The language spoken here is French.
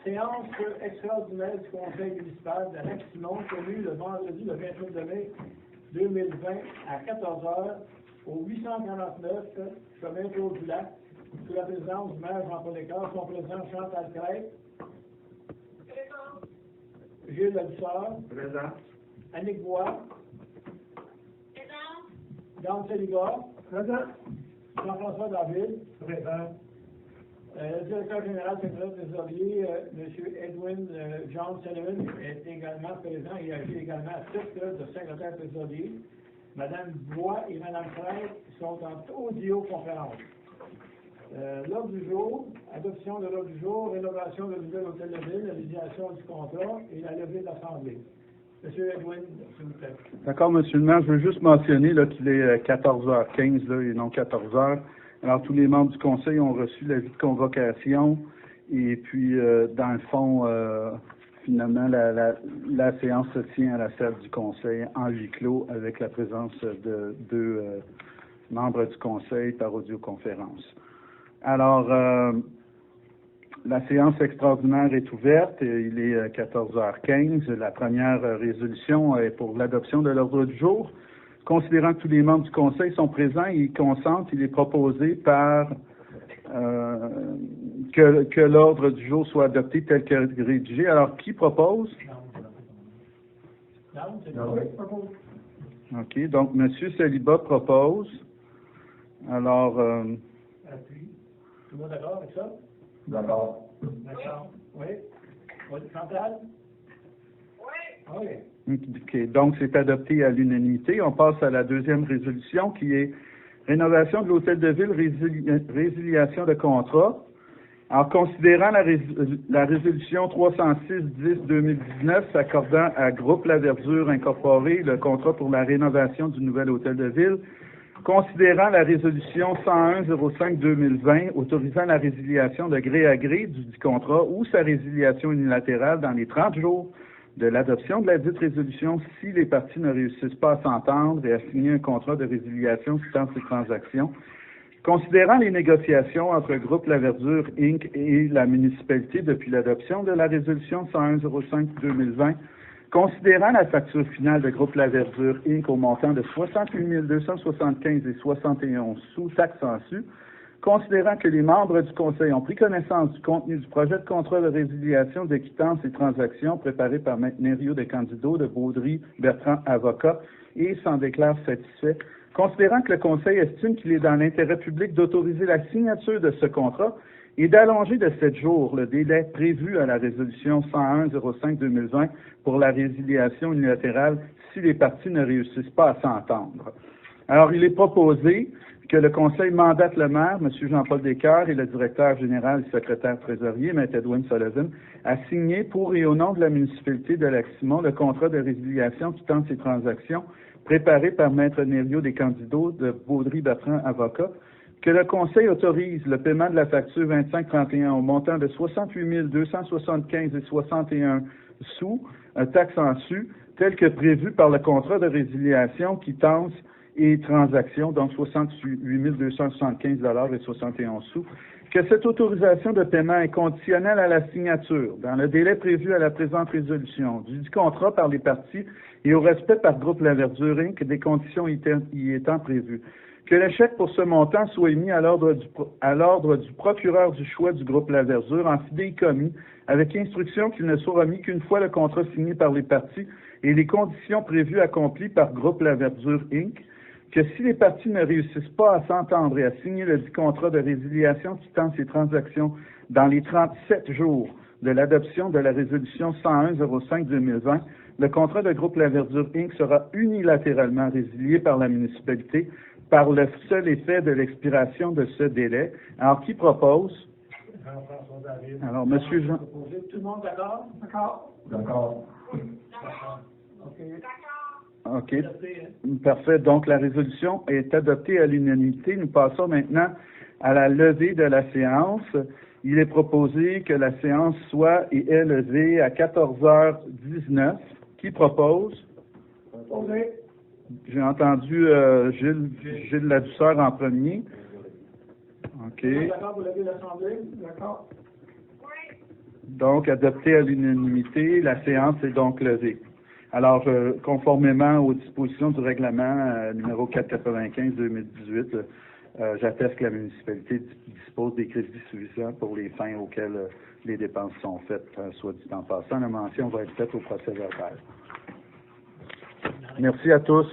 Séance extraordinaire du Conseil municipal de Lac-Simon, tenue le vendredi le 28 mai 2020 à 14 heures au 849 chemin Claude-du-Lac, sous la présidence du maire Jean-Paul Descartes, son président Chantal Crête, Gilles Ladussard, Présent. Annick Bois, Dan Céliga, Jean-François David, Présent. Le directeur général secrétaire trésorier, M. Edwin John Sullivan, est également présent et agit également à titre de secrétaire trésorier. Mme Bois et Mme Crête sont en audioconférence. L'ordre du jour, adoption de l'ordre du jour, rénovation de nouvel hôtel de ville, la résiliation du contrat et la levée de l'Assemblée. M. Edwin, s'il vous plaît. D'accord, M. le maire, je veux juste mentionner qu'il est 14h15 là, et non 14h. Alors, tous les membres du conseil ont reçu l'avis de convocation et puis, dans le fond, finalement, la séance se tient à la salle du conseil en huis clos avec la présence de deux membres du conseil par audioconférence. Alors, la séance extraordinaire est ouverte. Il est 14h15. La première résolution est pour l'adoption de l'ordre du jour. Considérant que tous les membres du conseil sont présents et consentent, il est proposé par que l'ordre du jour soit adopté tel que rédigé. Alors, qui propose? OK. Donc, M. Célibat propose. Alors... Appuie. Tout le monde d'accord avec ça? D'accord. D'accord. Oui. Chantal? Oui. OK. Donc, c'est adopté à l'unanimité. On passe à la deuxième résolution qui est rénovation de l'hôtel de ville, résiliation de contrat. En considérant la résolution 306-10-2019 s'accordant à Groupe La Verdure Incorporé le contrat pour la rénovation du nouvel hôtel de ville, considérant la résolution 101-05-2020 autorisant la résiliation de gré à gré du contrat ou sa résiliation unilatérale dans les 30 jours de l'adoption de la dite résolution si les parties ne réussissent pas à s'entendre et à signer un contrat de résiliation quittant ces transactions. Considérant les négociations entre Groupe La Verdure Inc. et la municipalité depuis l'adoption de la résolution 101-05-2020, considérant la facture finale de Groupe La Verdure Inc. au montant de 68 275,71 sous taxes en su, considérant que les membres du Conseil ont pris connaissance du contenu du projet de contrat de résiliation de quittance et transactions préparé par M. Nerio de Candido de Baudry Bertrand Avocat et s'en déclarent satisfaits, considérant que le Conseil estime qu'il est dans l'intérêt public d'autoriser la signature de ce contrat et d'allonger de 7 jours le délai prévu à la résolution 101-05-2020 pour la résiliation unilatérale si les parties ne réussissent pas à s'entendre. Alors, il est proposé que le Conseil mandate le maire, M. Jean-Paul Descartes, et le directeur général et secrétaire trésorier, M. Edwin Sullivan, à signer pour et au nom de la municipalité de Lac-Simon le contrat de résiliation qui tente ces transactions préparé par M. Nerio des Candido de Baudry Bertrand Avocat, que le Conseil autorise le paiement de la facture 2531 au montant de 68 275,61 sous, taxe en su, tel que prévu par le contrat de résiliation quittance et transactions, donc 68 275,71 sous, que cette autorisation de paiement est conditionnelle à la signature, dans le délai prévu à la présente résolution, du contrat par les parties et au respect par Groupe La Verdure Inc. des conditions y étant prévues. Que le chèque pour ce montant soit émis à l'ordre du procureur du choix du Groupe La Verdure en fidéicommis, avec instruction qu'il ne soit remis qu'une fois le contrat signé par les parties et les conditions prévues accomplies par Groupe La Verdure Inc., que si les parties ne réussissent pas à s'entendre et à signer le dit contrat de résiliation quittant ces transactions dans les 37 jours de l'adoption de la résolution 101-05-2020, le contrat de Groupe La Verdure Inc. sera unilatéralement résilié par la municipalité par le seul effet de l'expiration de ce délai. Alors, qui propose? Jean-François David. Alors, Monsieur Jean... Tout le monde d'accord? D'accord. D'accord. OK. OK. Parfait. Donc, la résolution est adoptée à l'unanimité. Nous passons maintenant à la levée de la séance. Il est proposé que la séance soit et est levée à 14h19. Qui propose? Proposé. J'ai entendu Gilles Ladussard en premier. OK. D'accord pour lever l'Assemblée? D'accord. Donc, adopté à l'unanimité, la séance est donc levée. Alors, conformément aux dispositions du règlement numéro 495-2018, j'atteste que la municipalité dispose des crédits suffisants pour les fins auxquelles les dépenses sont faites, soit dit en passant. La mention va être faite au procès verbal. Merci à tous.